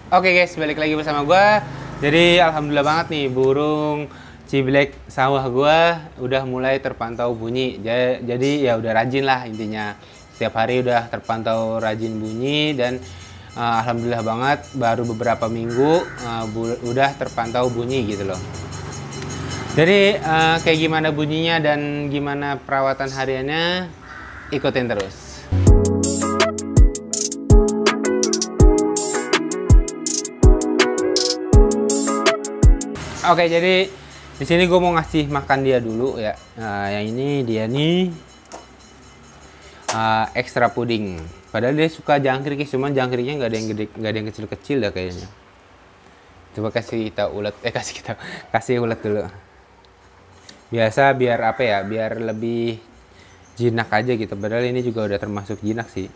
Oke guys, balik lagi bersama gua. Jadi alhamdulillah banget nih burung ciblek sawah gua udah mulai terpantau bunyi. Jadi ya udah rajin lah intinya. Setiap hari udah terpantau rajin bunyi dan alhamdulillah banget baru beberapa minggu udah terpantau bunyi gitu loh. Jadi kayak gimana bunyinya dan gimana perawatan hariannya, ikutin terus. Oke, jadi di sini gue mau ngasih makan dia dulu ya. Yang ini dia nih ekstra puding. Padahal dia suka jangkrik, cuman jangkriknya nggak ada yang gede, nggak ada yang kecil-kecil dah kayaknya. Coba kasih kita ulet, kasih ulet dulu. Biasa biar apa ya? Biar lebih jinak aja gitu. Padahal ini juga udah termasuk jinak sih.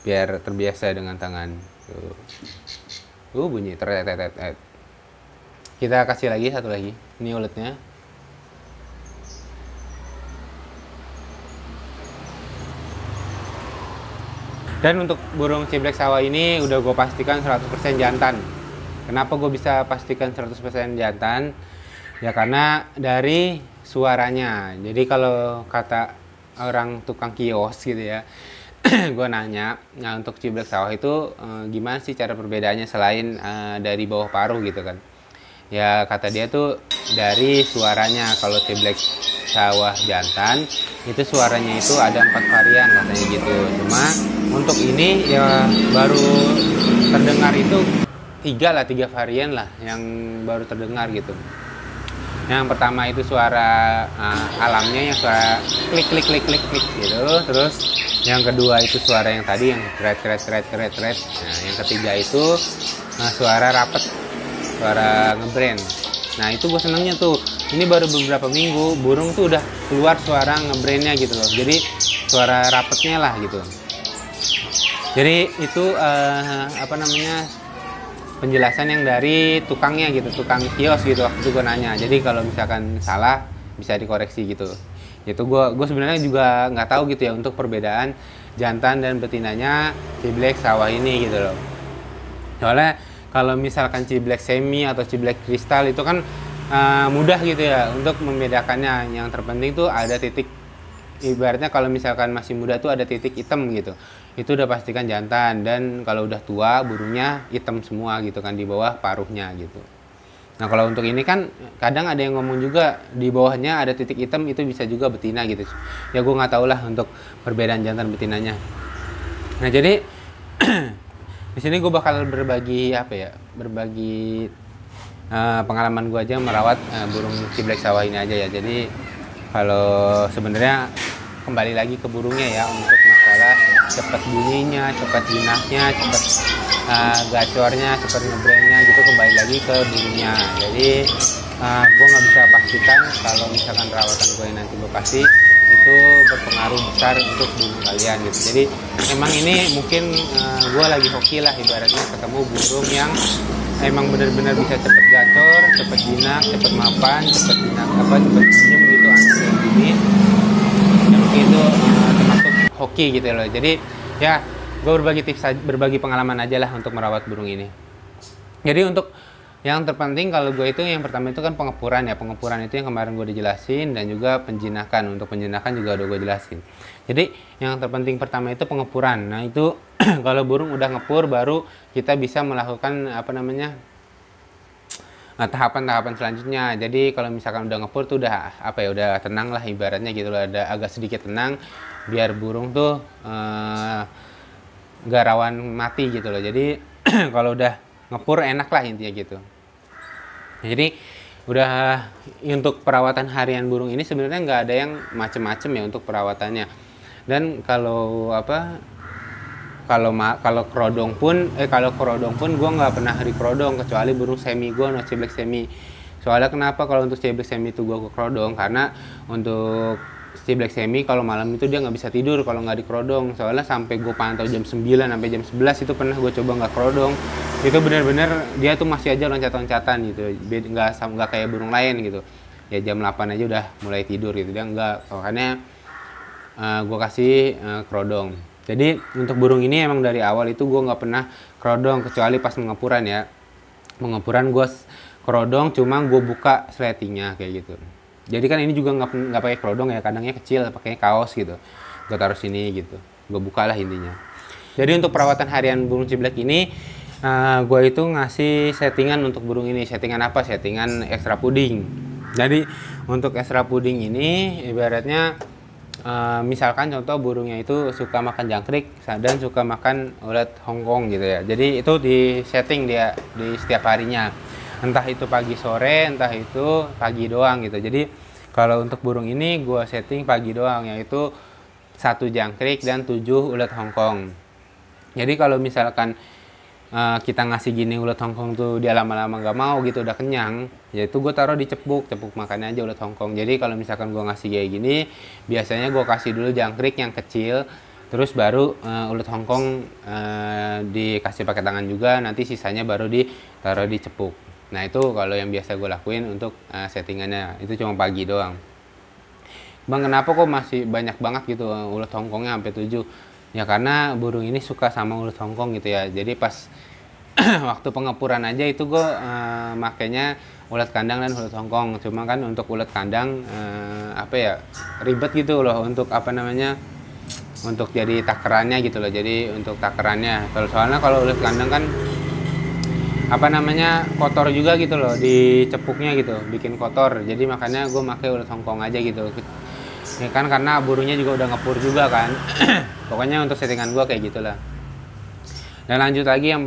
Biar terbiasa dengan tangan. Bunyi tetet. Kita kasih lagi satu lagi. Ini uletnya. Dan untuk burung ciblek sawah ini udah gue pastikan 100% jantan. Kenapa gue bisa pastikan 100% jantan? Ya karena dari suaranya. Jadi kalau kata orang tukang kios gitu ya, gue nanya, nah untuk ciblek sawah itu gimana sih cara perbedaannya selain dari bawah paruh gitu kan? Ya kata dia tuh dari suaranya. Kalau ciblek sawah jantan itu suaranya itu ada 4 varian katanya gitu. Cuma untuk ini ya baru terdengar itu 3 varian lah yang baru terdengar gitu. Yang pertama itu suara alamnya, yang suara klik gitu. Terus yang kedua itu suara yang tadi yang tret. Nah yang ketiga itu suara rapet, suara ngebrand. Nah itu gue senengnya tuh, ini baru beberapa minggu burung tuh udah keluar suara ngebrandnya gitu loh. Jadi suara rapetnya lah gitu. Jadi itu penjelasan yang dari tukangnya gitu, tukang kios gitu waktu itu gue nanya. Jadi kalau misalkan salah bisa dikoreksi gitu. Itu gue sebenarnya juga nggak tahu gitu ya untuk perbedaan jantan dan betinanya ciblek sawah ini gitu loh. Soalnya kalau misalkan ciblek semi atau ciblek kristal itu kan mudah gitu ya untuk membedakannya. Yang terpenting tuh ada titik, ibaratnya kalau misalkan masih muda tuh ada titik hitam gitu. Itu udah pastikan jantan. Dan kalau udah tua burungnya hitam semua gitu kan di bawah paruhnya gitu. Nah kalau untuk ini kan kadang ada yang ngomong juga di bawahnya ada titik hitam, itu bisa juga betina gitu. Ya gue nggak tahu lah untuk perbedaan jantan betinanya. Nah jadi di sini gue bakal berbagi pengalaman gue aja merawat burung ciblek sawah ini aja ya. Jadi kalau sebenarnya kembali lagi ke burungnya ya, untuk masalah cepat bunyinya, cepat jinaknya, cepat gacornya, cepat ngebrandnya gitu, kembali lagi ke burungnya. Jadi gue nggak bisa pastikan kalau misalkan rawatan gue yang nanti gue kasih itu berpengaruh besar untuk burung kalian gitu. Jadi emang ini mungkin gue lagi hoki lah ibaratnya ketemu burung yang emang benar-benar bisa cepet gacor, cepet jinak, cepet mapan, cepet jinak cepet senyum gitu kayak gini. Dan mungkin itu termasuk hoki gitu loh. Jadi ya gue berbagi tips, berbagi pengalaman aja lah untuk merawat burung ini. Jadi untuk yang terpenting kalau gue itu yang pertama itu kan pengepuran ya. Pengepuran itu yang kemarin gue dijelasin, dan juga penjinakan. Untuk penjinakan juga udah gue jelasin. Jadi yang terpenting pertama itu pengepuran. Nah itu kalau burung udah ngepur baru kita bisa melakukan tahapan-tahapan selanjutnya. Jadi kalau misalkan udah ngepur tuh udah udah tenang lah ibaratnya gitu loh, ada agak sedikit tenang biar burung tuh gak rawan mati gitu loh. Jadi kalau udah ngepur enak lah intinya gitu. Jadi udah untuk perawatan harian burung ini sebenarnya nggak ada yang macem-macem ya untuk perawatannya. Dan kalau kerodong pun gue nggak pernah kerodong kecuali burung semi gue, no ciblek semi. Soalnya kenapa kalau untuk ciblek semi itu gue kerodong, karena untuk ciblek semi kalau malam itu dia nggak bisa tidur kalau nggak dikerodong. Soalnya sampai gue pantau jam 9 sampai jam 11 itu pernah gue coba nggak kerodong, itu benar-benar dia tuh masih aja loncat-loncatan gitu, nggak kayak burung lain gitu ya. Jam 8 aja udah mulai tidur gitu, dia nggak. Makanya gue kasih kerodong. Jadi untuk burung ini emang dari awal itu gue nggak pernah kerodong kecuali pas pengepuran ya. Pengepuran gue kerodong, cuma gue buka sletingnya kayak gitu. Jadi kan ini juga nggak pakai kerodong ya, kandangnya kecil, pakai kaos gitu. Gue taruh sini gitu, gue buka lah intinya. Jadi untuk perawatan harian burung ciblek ini, gue itu ngasih settingan untuk burung ini. Settingan apa? Settingan extra puding. Jadi untuk extra puding ini ibaratnya misalkan contoh burungnya itu suka makan jangkrik dan suka makan ulat Hongkong gitu ya. Jadi itu di setting dia di setiap harinya. Entah itu pagi sore, entah itu pagi doang gitu. Jadi kalau untuk burung ini gue setting pagi doang, yaitu 1 jangkrik dan 7 ulat Hongkong. Jadi kalau misalkan kita ngasih gini ulat Hongkong tuh dia lama-lama nggak mau gitu, udah kenyang, yaitu gue taruh di cepuk makannya aja ulat Hongkong. Jadi kalau misalkan gue ngasih kayak gini, biasanya gue kasih dulu jangkrik yang kecil, terus baru ulat Hongkong dikasih pakai tangan juga, nanti sisanya baru ditaruh di cepuk. Nah itu kalau yang biasa gue lakuin untuk settingannya, itu cuma pagi doang. Bang, kenapa kok masih banyak banget gitu ulat Hongkongnya sampai 7? Ya karena burung ini suka sama ulat Hongkong gitu ya. Jadi pas waktu pengepuran aja itu gue makainya ulat kandang dan ulat Hongkong. Cuma kan untuk ulat kandang apa ya, ribet gitu loh untuk apa namanya, untuk jadi takerannya gitu loh. Jadi untuk takerannya, soalnya kalau ulat kandang kan apa namanya, kotor juga gitu loh di cepuknya gitu, bikin kotor. Jadi makanya gue pakai ulat Hongkong aja gitu. Ya kan karena burungnya juga udah ngepur juga kan. Pokoknya untuk settingan gua kayak gitulah. Dan lanjut lagi yang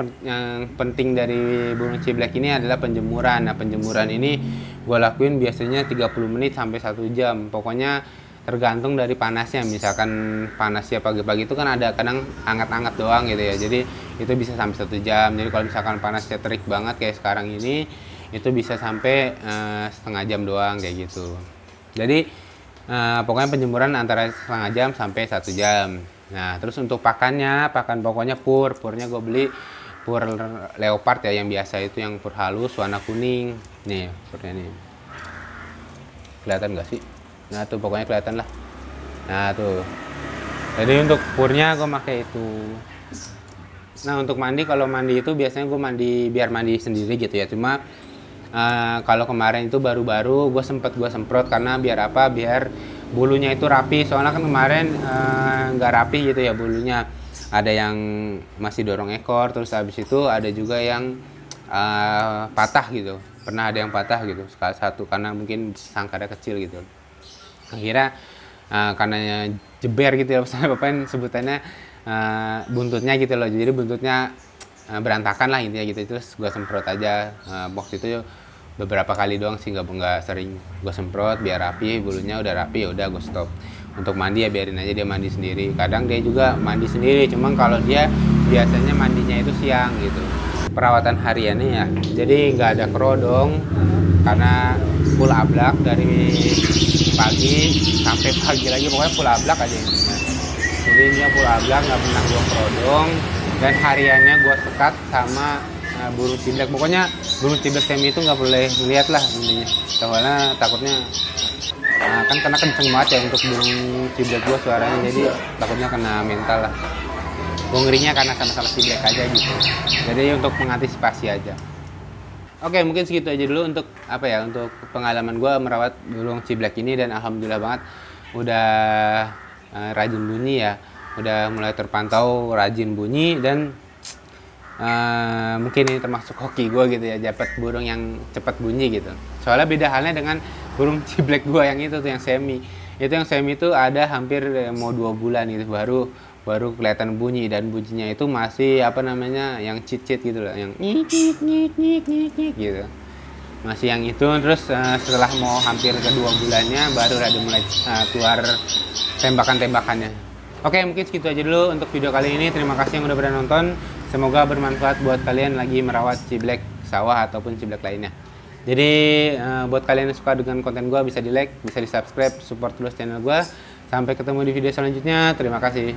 penting dari burung ciblek ini adalah penjemuran. Nah penjemuran ini gua lakuin biasanya 30 menit sampai 1 jam. Pokoknya tergantung dari panasnya. Misalkan panasnya pagi-pagi itu kan ada kadang hangat-hangat doang gitu ya. Jadi itu bisa sampai 1 jam. Jadi kalau misalkan panasnya terik banget kayak sekarang ini, itu bisa sampai setengah jam doang kayak gitu. Jadi pokoknya penjemuran antara setengah jam sampai 1 jam. Nah terus untuk pakannya, pakan pokoknya purnya gue beli pur leopard ya, yang biasa itu yang pur halus warna kuning. Nih purnya nih, kelihatan gak sih? Nah tuh pokoknya kelihatan lah. Nah tuh, jadi untuk purnya gue pakai itu. Nah untuk mandi, kalau mandi itu biasanya gue mandi biar mandi sendiri gitu ya. Cuma kalau kemarin itu baru-baru gue semprot karena biar apa, biar bulunya itu rapi. Soalnya kan kemarin nggak rapi gitu ya bulunya, ada yang masih dorong ekor, terus habis itu ada juga yang patah gitu, pernah ada yang patah gitu sekali satu karena mungkin sangkarnya kecil gitu. Akhirnya karena jeber gitu ya, bapak sebutannya buntutnya gitu loh, jadi buntutnya berantakan lah intinya gitu. Terus gue semprot aja waktu itu beberapa kali doang sih, nggak sering. Gue semprot biar rapi, bulunya udah rapi ya udah gue stop. Untuk mandi ya biarin aja dia mandi sendiri. Kadang dia juga mandi sendiri, cuman kalau dia biasanya mandinya itu siang gitu. Perawatan hariannya ya, jadi nggak ada kerodong karena full ablak dari pagi sampai pagi lagi, pokoknya full ablak aja intinya. Jadi ini full ablak, nggak pernah gue kerodong. Dan hariannya gue sekat sama burung ciblek. Pokoknya burung ciblek semi itu nggak boleh ngeliat lah intinya, soalnya takutnya kan karena kenceng banget ya untuk burung ciblek gue suaranya, jadi takutnya kena mental lah. Gue ngerinya karena sama-sama ciblek aja gitu, jadi untuk mengantisipasi aja. Oke, mungkin segitu aja dulu untuk apa ya, untuk pengalaman gue merawat burung ciblek ini. Dan alhamdulillah banget udah rajin bunyi ya, udah mulai terpantau rajin bunyi. Dan mungkin ini termasuk hoki gue gitu ya, dapat burung yang cepat bunyi gitu. Soalnya beda halnya dengan burung ciblek gue yang itu tuh, yang semi. Itu yang semi itu ada hampir mau 2 bulan gitu baru kelihatan bunyi, dan bunyinya itu masih apa namanya, yang cicit gitu loh, yang nyik gitu. Masih yang itu. Terus setelah mau hampir ke 2 bulannya baru ada mulai keluar tembakan-tembakannya. Oke, mungkin segitu aja dulu untuk video kali ini. Terima kasih yang udah pernah nonton. Semoga bermanfaat buat kalian lagi merawat ciblek sawah ataupun ciblek lainnya. Jadi buat kalian yang suka dengan konten gue, bisa di like, bisa di subscribe, support terus channel gue. Sampai ketemu di video selanjutnya. Terima kasih.